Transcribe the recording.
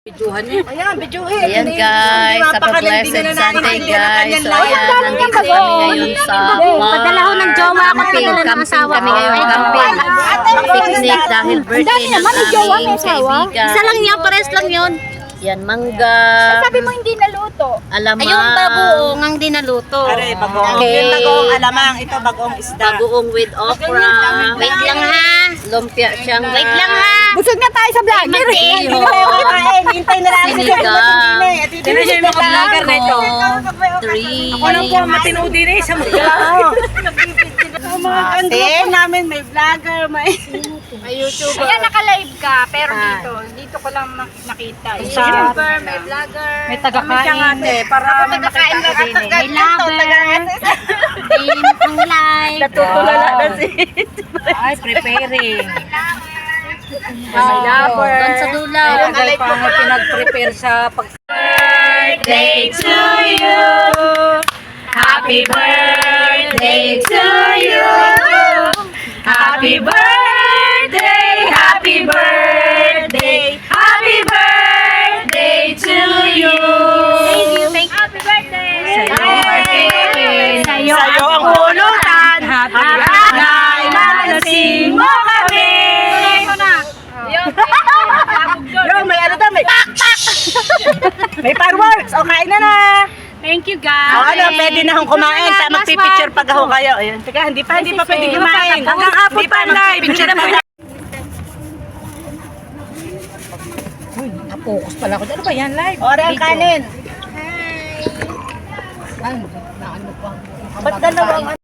Ayan, videohin. Ayan guys, sa Blessed Sunday guys. So ayan, nandito kami ngayon sa Padala ho ng jowa ko, pinala ng asawa kami ngayon camping. Picnic dahil birthday ng aming kaibigan. Isa lang yan, pares lang yun. Yan, mangga. Sabi mo hindi naluto. Alamang. Ayun, bagoong ang dinaluto. Are, bagoong. Okay. Yung bagoong alamang. Ito, bagoong isda. Bagoong with okra. Wait lang ha. Lumpia siyang. Wait lang ha. Busog na tayo sa vlogger. Iyo. Hintay na lang. Sinigang. Sino siya yung mga vlogger na ito? Three. Ako lang po ang matinudi na isa mga. Mga kanto namin, may vlogger, may YouTuber. Ayan, naka-live ka, pero dito ko lang nakita. YouTuber, may vlogger. May taga-kain. Para Taga-kain na May lover. Ayun ang live. natutulala na si. Ay, preparing. May lover. Doon sa dulo. Tagal pa nga pinag-prepare sa pag... Birthday to you. Happy birthday to you. Happy birthday, happy birthday, happy birthday to you. Thank you, thank you. Happy birthday. Sa'yo ang pulutan. Happy birthday. Malasing mo kami. Yo, may ano daw, may pak-pak. May fireworks. O, kain na na. Thank you, O, guys. ano, pwede na akong kumain. Magpipicture pag ako kayo. Ayun. Teka, hindi pa pwede kumain. Hanggang hapon pa live. Picture na muna. Focus pala ako. Ano ba yan, live? Ora ang kanin. Ba't dalawang